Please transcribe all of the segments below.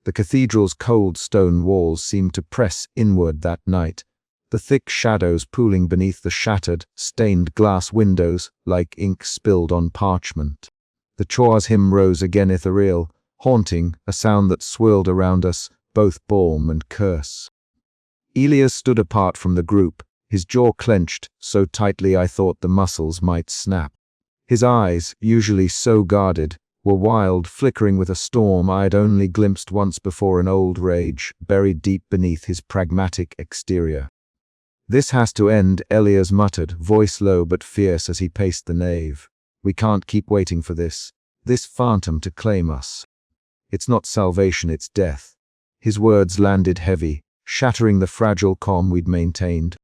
The cathedral's cold stone walls seemed to press inward that night, the thick shadows pooling beneath the shattered, stained glass windows like ink spilled on parchment. The Choir's hymn rose again ethereal, haunting, a sound that swirled around us, both balm and curse. Elias stood apart from the group, his jaw clenched so tightly I thought the muscles might snap. His eyes, usually so guarded, were wild, flickering with a storm I had only glimpsed once before, an old rage buried deep beneath his pragmatic exterior. "This has to end," Elias muttered, voice low but fierce as he paced the nave. "We can't keep waiting for this phantom to claim us. It's not salvation, it's death." His words landed heavy, shattering the fragile calm we'd maintained.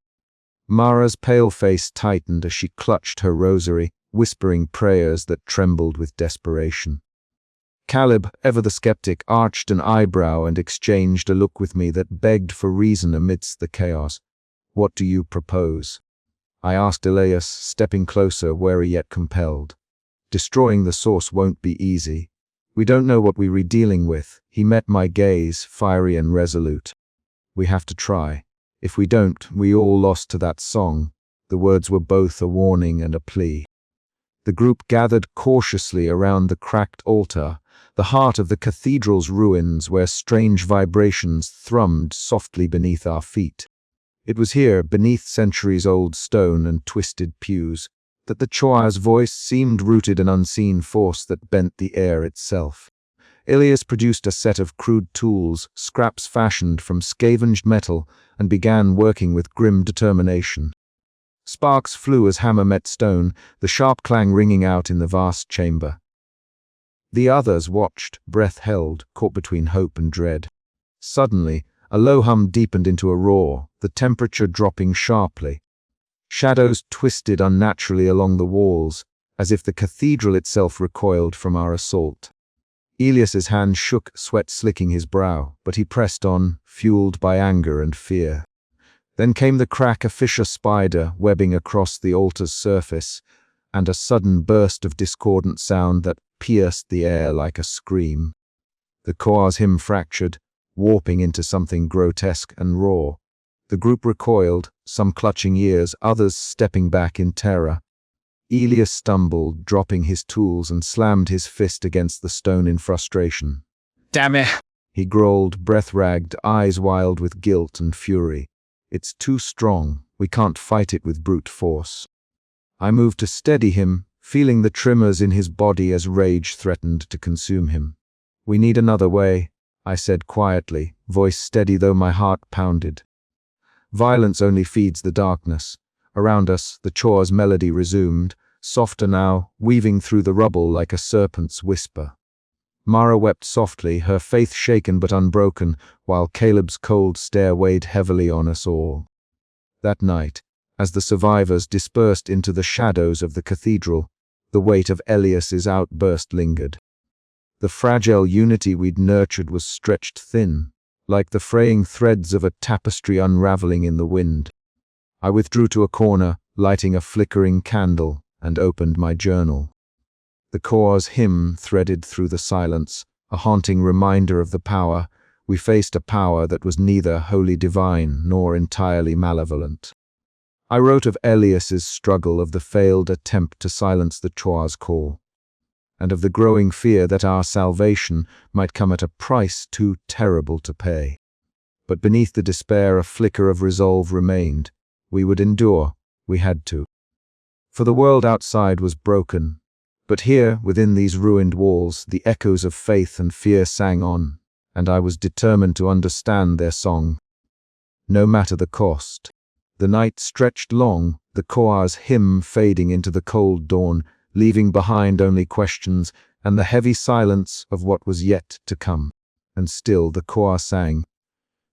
Mara's pale face tightened as she clutched her rosary, whispering prayers that trembled with desperation. Caleb, ever the skeptic, arched an eyebrow and exchanged a look with me that begged for reason amidst the chaos. "What do you propose?" I asked Elias, stepping closer, wary yet compelled. "Destroying the source won't be easy. We don't know what we're dealing with." He met my gaze, fiery and resolute. "We have to try. If we don't, we all lost to that song." The words were both a warning and a plea. The group gathered cautiously around the cracked altar, the heart of the cathedral's ruins where strange vibrations thrummed softly beneath our feet. It was here, beneath centuries-old stone and twisted pews, that the Choir's voice seemed rooted in unseen force that bent the air itself. Elias produced a set of crude tools, scraps fashioned from scavenged metal, and began working with grim determination. Sparks flew as hammer met stone, the sharp clang ringing out in the vast chamber. The others watched, breath held, caught between hope and dread. Suddenly, a low hum deepened into a roar, the temperature dropping sharply. Shadows twisted unnaturally along the walls, as if the cathedral itself recoiled from our assault. Elias's hand shook, sweat slicking his brow, but he pressed on, fueled by anger and fear. Then came the crack, a fisher spider webbing across the altar's surface, and a sudden burst of discordant sound that pierced the air like a scream. The Choir's hymn fractured, warping into something grotesque and raw. The group recoiled, some clutching ears, others stepping back in terror. Elias stumbled, dropping his tools, and slammed his fist against the stone in frustration. "Damn it!" he growled, breath-ragged, eyes wild with guilt and fury. "It's too strong. We can't fight it with brute force." I moved to steady him, feeling the tremors in his body as rage threatened to consume him. "We need another way," I said quietly, voice steady though my heart pounded. "Violence only feeds the darkness." Around us, the Choir's melody resumed, softer now, weaving through the rubble like a serpent's whisper. Mara wept softly, her faith shaken but unbroken, while Caleb's cold stare weighed heavily on us all. That night, as the survivors dispersed into the shadows of the cathedral, the weight of Elias's outburst lingered. The fragile unity we'd nurtured was stretched thin, like the fraying threads of a tapestry unraveling in the wind. I withdrew to a corner, lighting a flickering candle, and opened my journal. The Choir's hymn threaded through the silence, a haunting reminder of the power. We faced a power that was neither wholly divine nor entirely malevolent. I wrote of Elias's struggle, of the failed attempt to silence the Choir's call, and of the growing fear that our salvation might come at a price too terrible to pay. But beneath the despair, a flicker of resolve remained. We would endure. We had to. For the world outside was broken, but here, within these ruined walls, the echoes of faith and fear sang on, and I was determined to understand their song, no matter the cost. The night stretched long, the Choir's hymn fading into the cold dawn, leaving behind only questions and the heavy silence of what was yet to come. And still the Choir sang.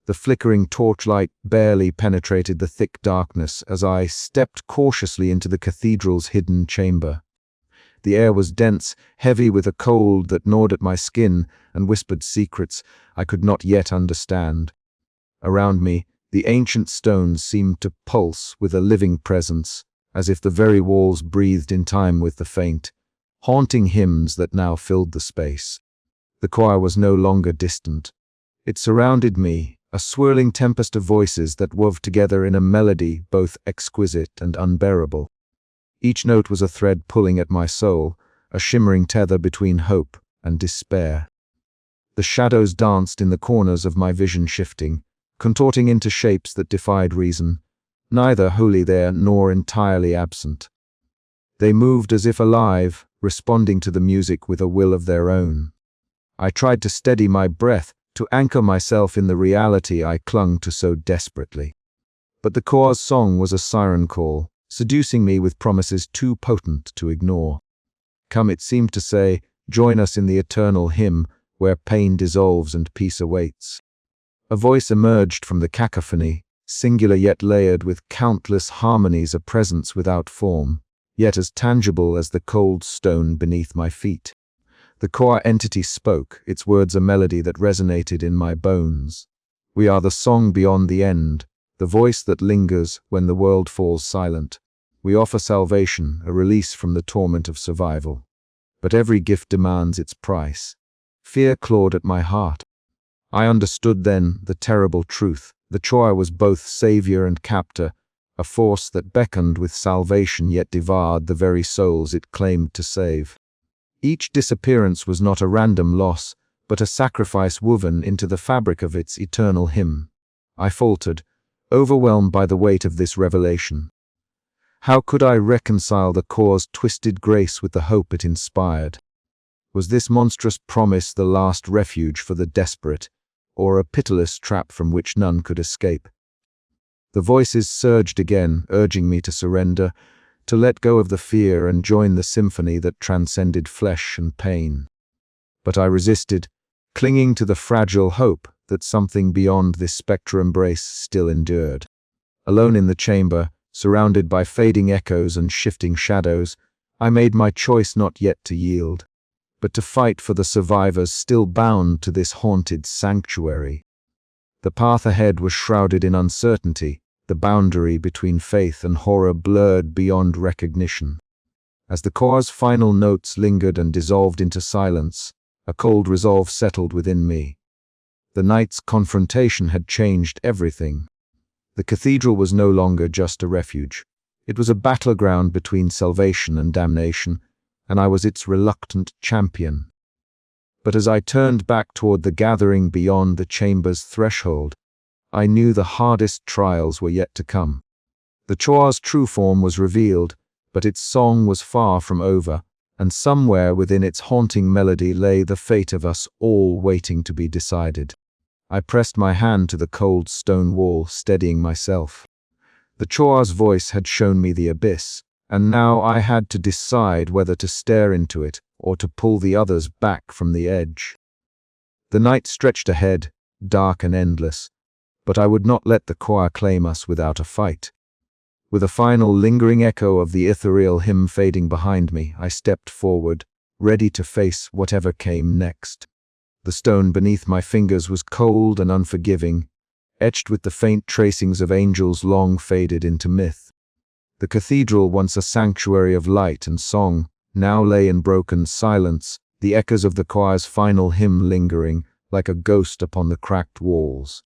The flickering torchlight barely penetrated the thick darkness as I stepped cautiously into the cathedral's hidden chamber. The air was dense, heavy with a cold that gnawed at my skin and whispered secrets I could not yet understand. Around me, the ancient stones seemed to pulse with a living presence, as if the very walls breathed in time with the faint, haunting hymns that now filled the space. The Choir was no longer distant. It surrounded me, a swirling tempest of voices that wove together in a melody both exquisite and unbearable. Each note was a thread pulling at my soul, a shimmering tether between hope and despair. The shadows danced in the corners of my vision, shifting, contorting into shapes that defied reason, neither wholly there nor entirely absent. They moved as if alive, responding to the music with a will of their own. I tried to steady my breath, to anchor myself in the reality I clung to so desperately. But the choir's song was a siren call, seducing me with promises too potent to ignore. Come, it seemed to say, join us in the eternal hymn, where pain dissolves and peace awaits. A voice emerged from the cacophony, singular yet layered with countless harmonies, a presence without form, yet as tangible as the cold stone beneath my feet. The choir entity spoke, its words a melody that resonated in my bones. We are the song beyond the end, the voice that lingers when the world falls silent. We offer salvation, a release from the torment of survival. But every gift demands its price. Fear clawed at my heart. I understood then the terrible truth. The choir was both savior and captor, a force that beckoned with salvation yet devoured the very souls it claimed to save. Each disappearance was not a random loss, but a sacrifice woven into the fabric of its eternal hymn. I faltered, overwhelmed by the weight of this revelation. How could I reconcile the choir's twisted grace with the hope it inspired? Was this monstrous promise the last refuge for the desperate, or a pitiless trap from which none could escape? The voices surged again, urging me to surrender, to let go of the fear and join the symphony that transcended flesh and pain. But I resisted, clinging to the fragile hope that something beyond this spectral embrace still endured. Alone in the chamber, surrounded by fading echoes and shifting shadows, I made my choice not yet to yield, but to fight for the survivors still bound to this haunted sanctuary. The path ahead was shrouded in uncertainty, the boundary between faith and horror blurred beyond recognition. As the choir's final notes lingered and dissolved into silence, a cold resolve settled within me. The night's confrontation had changed everything. The cathedral was no longer just a refuge. It was a battleground between salvation and damnation, and I was its reluctant champion. But as I turned back toward the gathering beyond the chamber's threshold, I knew the hardest trials were yet to come. The choir's true form was revealed, but its song was far from over, and somewhere within its haunting melody lay the fate of us all waiting to be decided. I pressed my hand to the cold stone wall, steadying myself. The choir's voice had shown me the abyss, and now I had to decide whether to stare into it or to pull the others back from the edge. The night stretched ahead, dark and endless, but I would not let the choir claim us without a fight. With a final lingering echo of the ethereal hymn fading behind me, I stepped forward, ready to face whatever came next. The stone beneath my fingers was cold and unforgiving, etched with the faint tracings of angels long faded into myth. The cathedral, once a sanctuary of light and song, now lay in broken silence, the echoes of the choir's final hymn lingering like a ghost upon the cracked walls.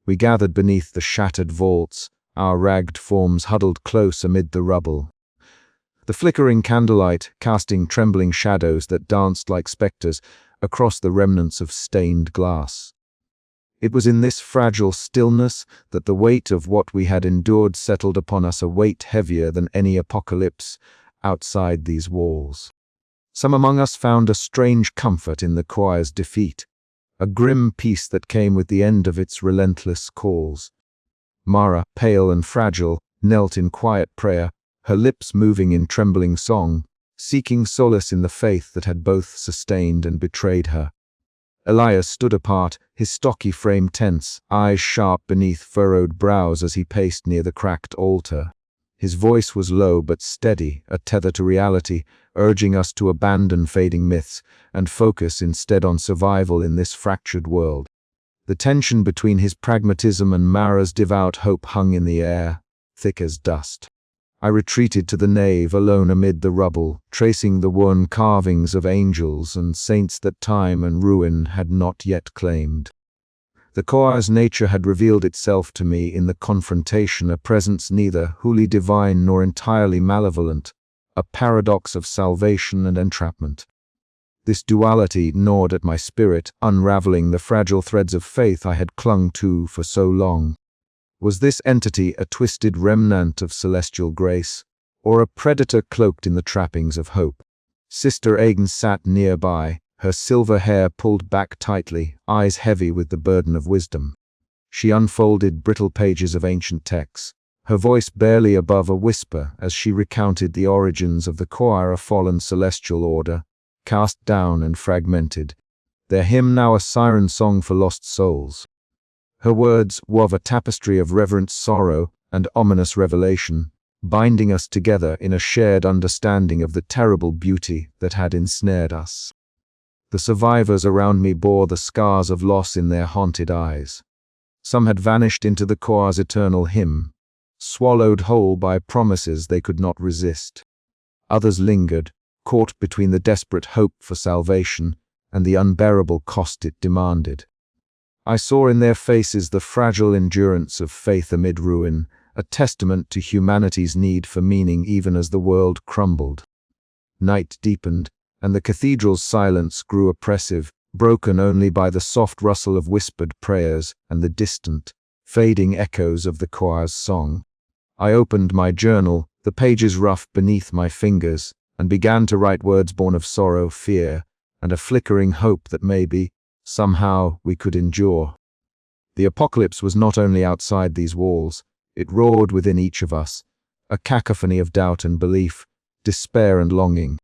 We gathered beneath the shattered vaults, our ragged forms huddled close amid the rubble. The flickering candlelight casting trembling shadows that danced like specters across the remnants of stained glass. It was in this fragile stillness that the weight of what we had endured settled upon us, a weight heavier than any apocalypse outside these walls. Some among us found a strange comfort in the choir's defeat, a grim peace that came with the end of its relentless calls. Mara, pale and fragile, knelt in quiet prayer, her lips moving in trembling song, seeking solace in the faith that had both sustained and betrayed her. Elias stood apart, his stocky frame tense, eyes sharp beneath furrowed brows as he paced near the cracked altar. His voice was low but steady, a tether to reality, urging us to abandon fading myths and focus instead on survival in this fractured world. The tension between his pragmatism and Mara's devout hope hung in the air, thick as dust. I retreated to the nave alone amid the rubble, tracing the worn carvings of angels and saints that time and ruin had not yet claimed. The Koa's nature had revealed itself to me in the confrontation, a presence neither wholly divine nor entirely malevolent, a paradox of salvation and entrapment. This duality gnawed at my spirit, unraveling the fragile threads of faith I had clung to for so long. Was this entity a twisted remnant of celestial grace, or a predator cloaked in the trappings of hope? Sister Agen sat nearby, her silver hair pulled back tightly, eyes heavy with the burden of wisdom. She unfolded brittle pages of ancient texts, her voice barely above a whisper as she recounted the origins of the Koa, a fallen celestial order, cast down and fragmented, their hymn now a siren song for lost souls. Her words wove a tapestry of reverent sorrow and ominous revelation, binding us together in a shared understanding of the terrible beauty that had ensnared us. The survivors around me bore the scars of loss in their haunted eyes. Some had vanished into the Koa's eternal hymn, swallowed whole by promises they could not resist. Others lingered, caught between the desperate hope for salvation and the unbearable cost it demanded. I saw in their faces the fragile endurance of faith amid ruin, a testament to humanity's need for meaning even as the world crumbled. Night deepened, and the cathedral's silence grew oppressive, broken only by the soft rustle of whispered prayers and the distant, fading echoes of the Koa's song. I opened my journal, the pages rough beneath my fingers, and began to write words born of sorrow, fear, and a flickering hope that maybe, somehow, we could endure. The apocalypse was not only outside these walls, it roared within each of us, a cacophony of doubt and belief, despair and longing.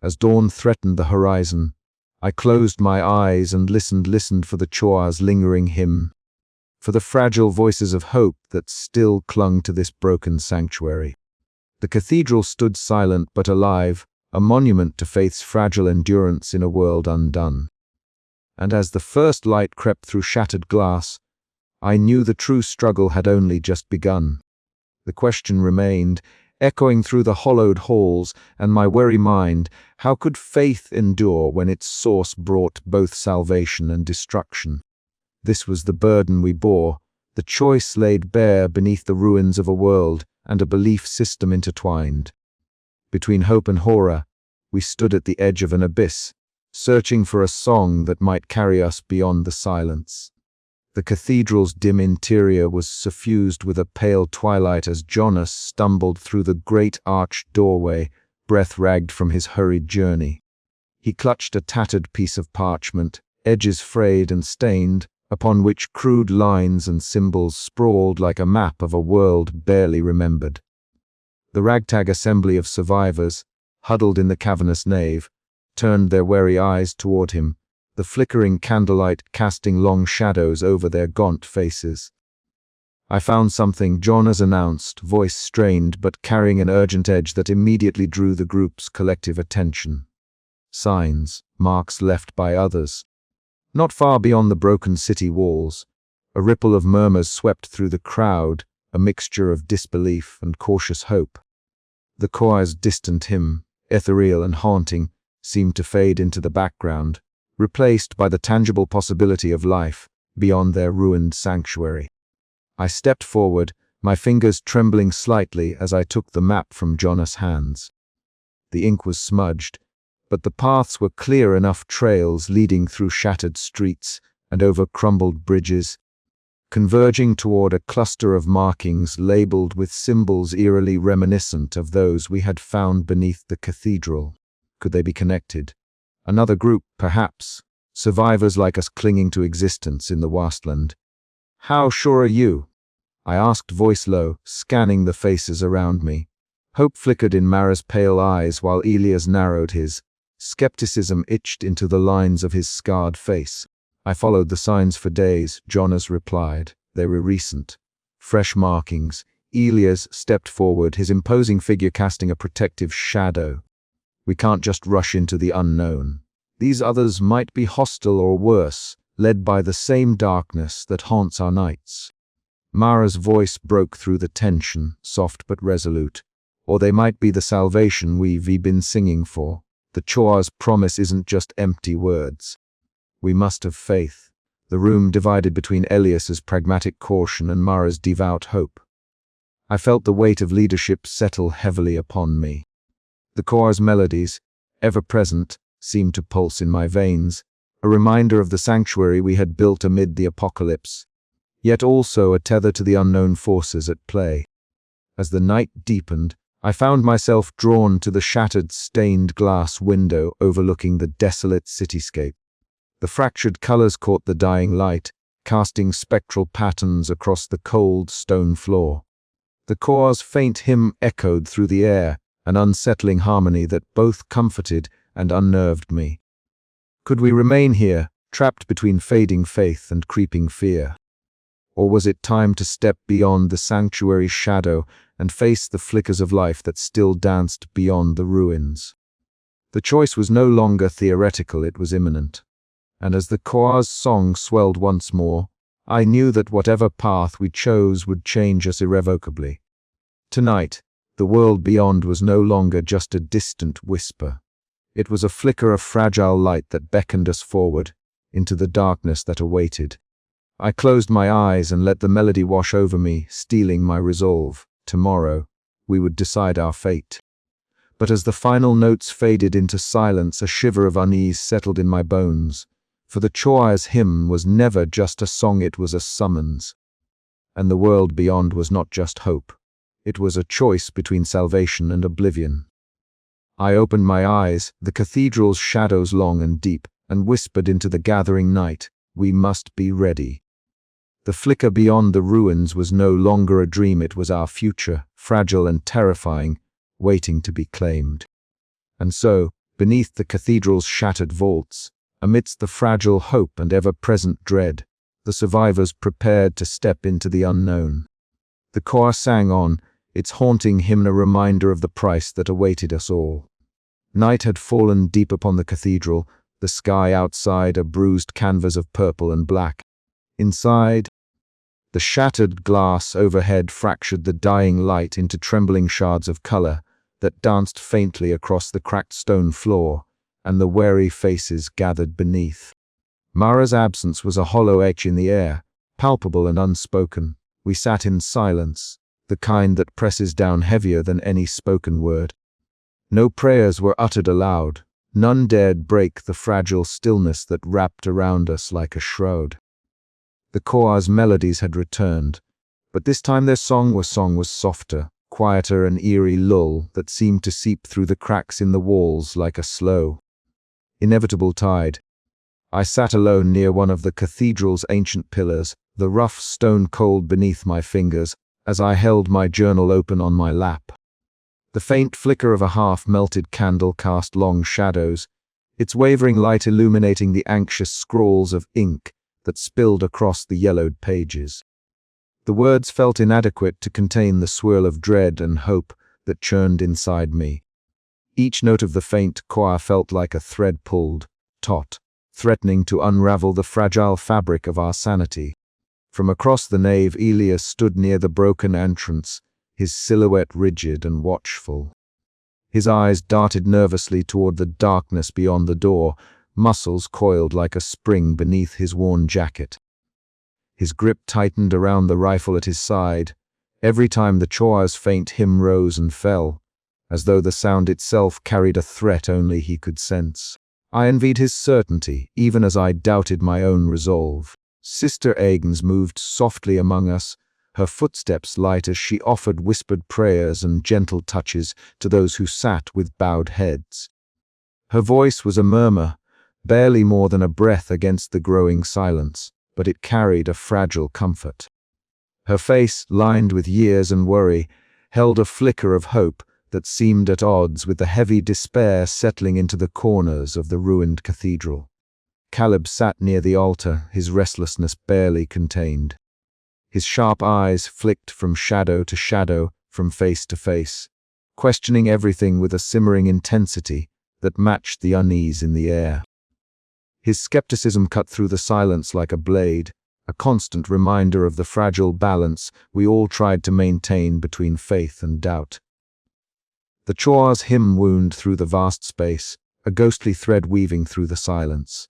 As dawn threatened the horizon, I closed my eyes and listened for the Koa's lingering hymn, for the fragile voices of hope that still clung to this broken sanctuary. The cathedral stood silent but alive, a monument to faith's fragile endurance in a world undone. And as the first light crept through shattered glass, I knew the true struggle had only just begun. The question remained, echoing through the hollowed halls and my weary mind, how could faith endure when its source brought both salvation and destruction? This was the burden we bore, the choice laid bare beneath the ruins of a world and a belief system intertwined. Between hope and horror, we stood at the edge of an abyss, searching for a song that might carry us beyond the silence. The cathedral's dim interior was suffused with a pale twilight as Jonas stumbled through the great arched doorway, breath ragged from his hurried journey. He clutched a tattered piece of parchment, edges frayed and stained, upon which crude lines and symbols sprawled like a map of a world barely remembered. The ragtag assembly of survivors, huddled in the cavernous nave, turned their weary eyes toward him, the flickering candlelight casting long shadows over their gaunt faces. "I found something," Jonas announced, voice strained but carrying an urgent edge that immediately drew the group's collective attention. Signs, marks left by others. Not far beyond the broken city walls, a ripple of murmurs swept through the crowd, a mixture of disbelief and cautious hope. The Koa's distant hymn, ethereal and haunting, seemed to fade into the background, replaced by the tangible possibility of life beyond their ruined sanctuary. I stepped forward, my fingers trembling slightly as I took the map from Jonas' hands. The ink was smudged, but the paths were clear enough, trails leading through shattered streets and over crumbled bridges, converging toward a cluster of markings labeled with symbols eerily reminiscent of those we had found beneath the cathedral. Could they be connected? Another group, perhaps, survivors like us clinging to existence in the wasteland. "How sure are you?" I asked, voice low, scanning the faces around me. Hope flickered in Mara's pale eyes while Elia's narrowed his. Skepticism itched into the lines of his scarred face. "I followed the signs for days," Jonas replied. "They were recent. Fresh markings." Elias stepped forward, his imposing figure casting a protective shadow. "We can't just rush into the unknown. These others might be hostile or worse, led by the same darkness that haunts our nights." Mara's voice broke through the tension, soft but resolute. "Or they might be the salvation we've been singing for. The Koa's promise isn't just empty words. We must have faith. the room divided between Elias's pragmatic caution and Mara's devout hope. I felt the weight of leadership settle heavily upon me. The choir's melodies, ever present, seemed to pulse in my veins, a reminder of the sanctuary we had built amid the apocalypse, yet also a tether to the unknown forces at play. As the night deepened, I found myself drawn to the shattered stained glass window overlooking the desolate cityscape. The fractured colors caught the dying light, casting spectral patterns across the cold stone floor. The choir's faint hymn echoed through the air, an unsettling harmony that both comforted and unnerved me. Could we remain here, trapped between fading faith and creeping fear? Or was it time to step beyond the sanctuary's shadow and face the flickers of life that still danced beyond the ruins? The choice was no longer theoretical, it was imminent. And as the choir's song swelled once more, I knew that whatever path we chose would change us irrevocably. Tonight, the world beyond was no longer just a distant whisper. It was a flicker of fragile light that beckoned us forward, into the darkness that awaited. I closed my eyes and let the melody wash over me, stealing my resolve. Tomorrow, we would decide our fate. But as the final notes faded into silence, a shiver of unease settled in my bones. For the choir's hymn was never just a song, it was a summons. And the world beyond was not just hope. It was a choice between salvation and oblivion. I opened my eyes, the cathedral's shadows long and deep, and whispered into the gathering night, "We must be ready." The flicker beyond the ruins was no longer a dream, it was our future, fragile and terrifying, waiting to be claimed. And so, beneath the cathedral's shattered vaults, amidst the fragile hope and ever-present dread, the survivors prepared to step into the unknown. The choir sang on, its haunting hymn a reminder of the price that awaited us all. Night had fallen deep upon the cathedral, the sky outside a bruised canvas of purple and black. Inside, the shattered glass overhead fractured the dying light into trembling shards of color that danced faintly across the cracked stone floor, and the wary faces gathered beneath. Mara's absence was a hollow edge in the air, palpable and unspoken. We sat in silence, the kind that presses down heavier than any spoken word. No prayers were uttered aloud, none dared break the fragile stillness that wrapped around us like a shroud. The choir's melodies had returned, but this time their song was softer, quieter, an eerie lull that seemed to seep through the cracks in the walls like a slow, inevitable tide. I sat alone near one of the cathedral's ancient pillars, the rough stone cold beneath my fingers, as I held my journal open on my lap. The faint flicker of a half-melted candle cast long shadows, its wavering light illuminating the anxious scrawls of ink that spilled across the yellowed pages. The words felt inadequate to contain the swirl of dread and hope that churned inside me. Each note of the faint choir felt like a thread pulled, taut, threatening to unravel the fragile fabric of our sanity. From across the nave, Elias stood near the broken entrance, his silhouette rigid and watchful. His eyes darted nervously toward the darkness beyond the door, muscles coiled like a spring beneath his worn jacket. His grip tightened around the rifle at his side, every time the choir's faint hymn rose and fell, as though the sound itself carried a threat only he could sense. I envied his certainty, even as I doubted my own resolve. Sister Agnes moved softly among us, her footsteps light as she offered whispered prayers and gentle touches to those who sat with bowed heads. Her voice was a murmur, barely more than a breath against the growing silence, but it carried a fragile comfort. Her face, lined with years and worry, held a flicker of hope that seemed at odds with the heavy despair settling into the corners of the ruined cathedral. Caleb sat near the altar, his restlessness barely contained. His sharp eyes flicked from shadow to shadow, from face to face, questioning everything with a simmering intensity that matched the unease in the air. His skepticism cut through the silence like a blade, a constant reminder of the fragile balance we all tried to maintain between faith and doubt. The choir's hymn wound through the vast space, a ghostly thread weaving through the silence.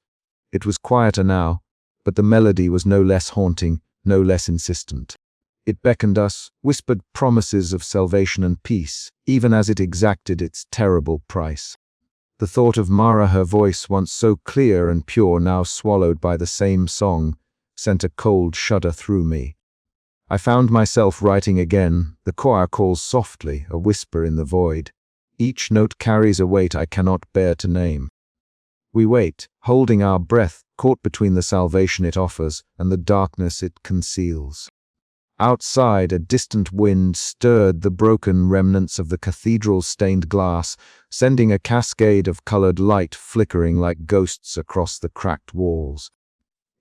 It was quieter now, but the melody was no less haunting, no less insistent. It beckoned us, whispered promises of salvation and peace, even as it exacted its terrible price. The thought of Mara, her voice once so clear and pure, now swallowed by the same song, sent a cold shudder through me. I found myself writing again. The choir calls softly, a whisper in the void. Each note carries a weight I cannot bear to name. We wait, holding our breath, caught between the salvation it offers and the darkness it conceals. Outside, a distant wind stirred the broken remnants of the cathedral's stained glass, sending a cascade of colored light flickering like ghosts across the cracked walls.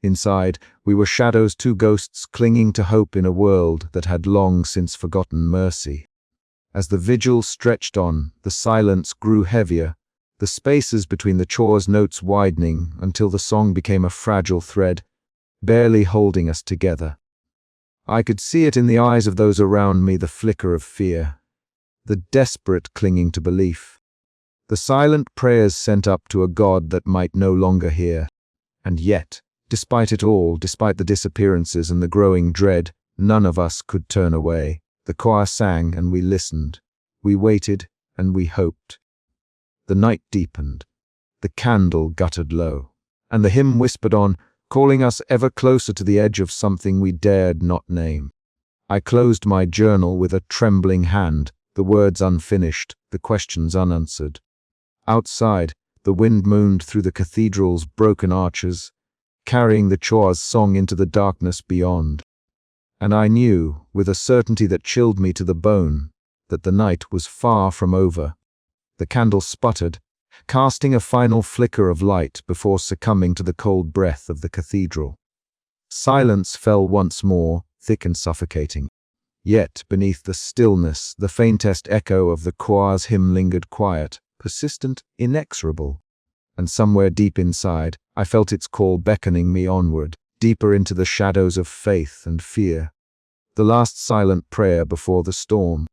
Inside, we were shadows, two ghosts clinging to hope in a world that had long since forgotten mercy. As the vigil stretched on, the silence grew heavier, the spaces between the choir's notes widening until the song became a fragile thread, barely holding us together. I could see it in the eyes of those around me, the flicker of fear, the desperate clinging to belief, the silent prayers sent up to a God that might no longer hear. And yet, despite it all, despite the disappearances and the growing dread, none of us could turn away. The choir sang and we listened. We waited and we hoped. The night deepened. The candle guttered low. And the hymn whispered on, calling us ever closer to the edge of something we dared not name. I closed my journal with a trembling hand, the words unfinished, the questions unanswered. Outside, the wind moaned through the cathedral's broken arches, carrying the choir's song into the darkness beyond. And I knew, with a certainty that chilled me to the bone, that the night was far from over. The candle sputtered, casting a final flicker of light before succumbing to the cold breath of the cathedral. Silence fell once more, thick and suffocating. Yet, beneath the stillness, the faintest echo of the choir's hymn lingered quiet, persistent, inexorable. And somewhere deep inside, I felt its call beckoning me onward, deeper into the shadows of faith and fear. The last silent prayer before the storm.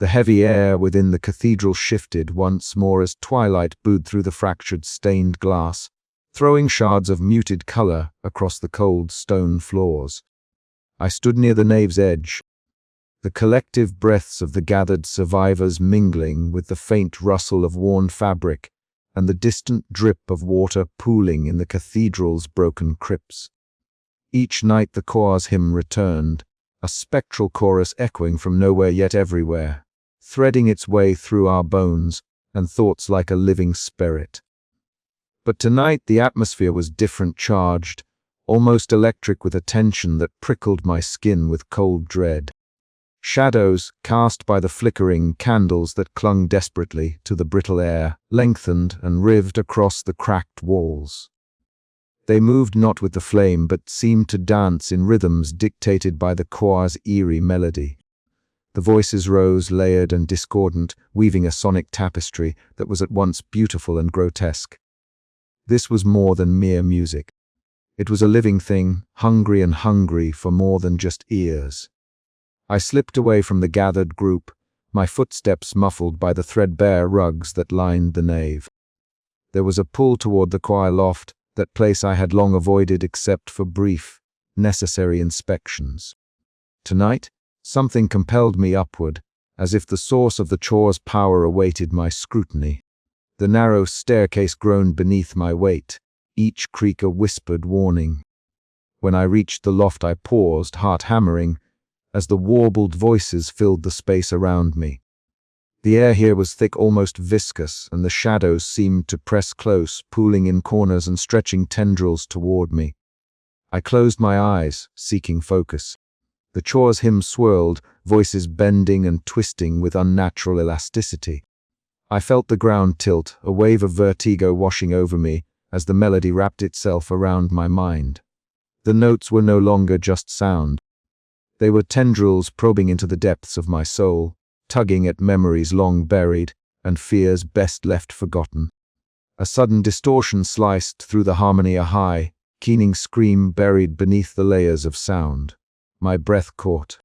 The heavy air within the cathedral shifted once more as twilight booed through the fractured stained glass, throwing shards of muted color across the cold stone floors. I stood near the nave's edge, the collective breaths of the gathered survivors mingling with the faint rustle of worn fabric and the distant drip of water pooling in the cathedral's broken crypts. Each night the choir's hymn returned, a spectral chorus echoing from nowhere yet everywhere, threading its way through our bones and thoughts like a living spirit. But tonight the atmosphere was different, charged, almost electric, with a tension that prickled my skin with cold dread. Shadows, cast by the flickering candles that clung desperately to the brittle air, lengthened and writhed across the cracked walls. They moved not with the flame, but seemed to dance in rhythms dictated by the choir's eerie melody. The voices rose, layered and discordant, weaving a sonic tapestry that was at once beautiful and grotesque. This was more than mere music. It was a living thing, hungry for more than just ears. I slipped away from the gathered group, my footsteps muffled by the threadbare rugs that lined the nave. There was a pull toward the choir loft, that place I had long avoided except for brief, necessary inspections. Tonight, something compelled me upward, as if the source of the choir's power awaited my scrutiny. The narrow staircase groaned beneath my weight, each creak a whispered warning. When I reached the loft I paused, heart hammering, as the warbled voices filled the space around me. The air here was thick, almost viscous, and the shadows seemed to press close, pooling in corners and stretching tendrils toward me. I closed my eyes, seeking focus. The choir's hymn swirled, voices bending and twisting with unnatural elasticity. I felt the ground tilt, a wave of vertigo washing over me as the melody wrapped itself around my mind. The notes were no longer just sound. They were tendrils probing into the depths of my soul, tugging at memories long buried and fears best left forgotten. A sudden distortion sliced through the harmony, a high, keening scream buried beneath the layers of sound. My breath caught.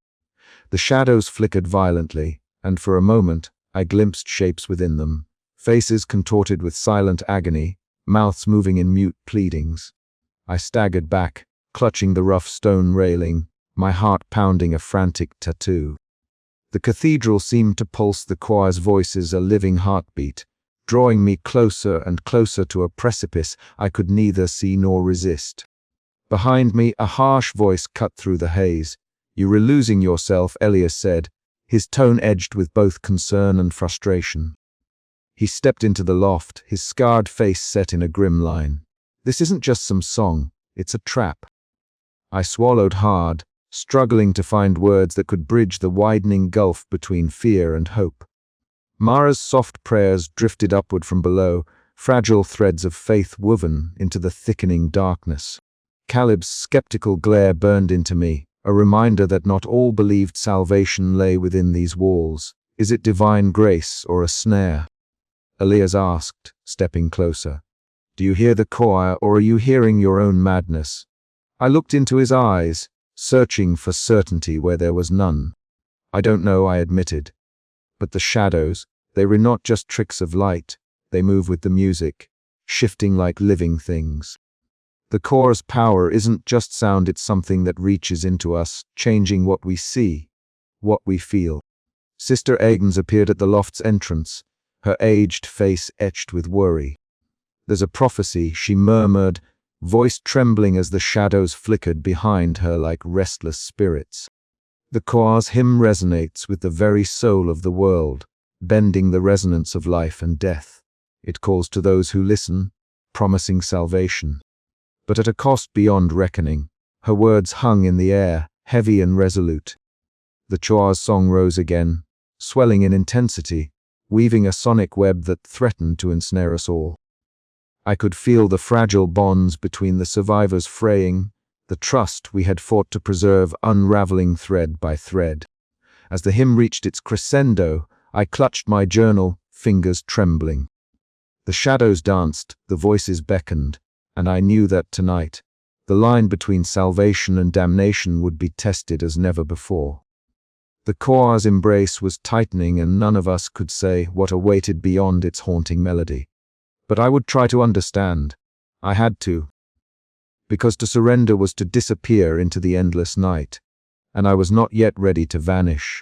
The shadows flickered violently, and for a moment I glimpsed shapes within them, faces contorted with silent agony, mouths moving in mute pleadings. I staggered back, clutching the rough stone railing, my heart pounding a frantic tattoo. The cathedral seemed to pulse the choir's voices a living heartbeat, drawing me closer and closer to a precipice I could neither see nor resist. Behind me, a harsh voice cut through the haze. "You were losing yourself," Elias said, his tone edged with both concern and frustration. He stepped into the loft, his scarred face set in a grim line. "This isn't just some song, it's a trap." I swallowed hard, struggling to find words that could bridge the widening gulf between fear and hope. Mara's soft prayers drifted upward from below, fragile threads of faith woven into the thickening darkness. Caleb's skeptical glare burned into me, a reminder that not all believed salvation lay within these walls. "Is it divine grace or a snare?" Elias asked, stepping closer. "Do you hear the choir, or are you hearing your own madness?" I looked into his eyes, searching for certainty where there was none. "I don't know," I admitted. "But the shadows, they were not just tricks of light. They move with the music, shifting like living things. The choir's power isn't just sound, it's something that reaches into us, changing what we see, what we feel." Sister Agnes appeared at the loft's entrance, her aged face etched with worry. "There's a prophecy," she murmured, voice trembling as the shadows flickered behind her like restless spirits. "The choir's hymn resonates with the very soul of the world, bending the resonance of life and death. It calls to those who listen, promising salvation. But at a cost beyond reckoning." Her words hung in the air, heavy and resolute. The choir's song rose again, swelling in intensity, weaving a sonic web that threatened to ensnare us all. I could feel the fragile bonds between the survivors fraying, the trust we had fought to preserve unraveling thread by thread. As the hymn reached its crescendo, I clutched my journal, fingers trembling. The shadows danced, the voices beckoned, and I knew that tonight, the line between salvation and damnation would be tested as never before. The choir's embrace was tightening, and none of us could say what awaited beyond its haunting melody. But I would try to understand. I had to. Because to surrender was to disappear into the endless night, and I was not yet ready to vanish.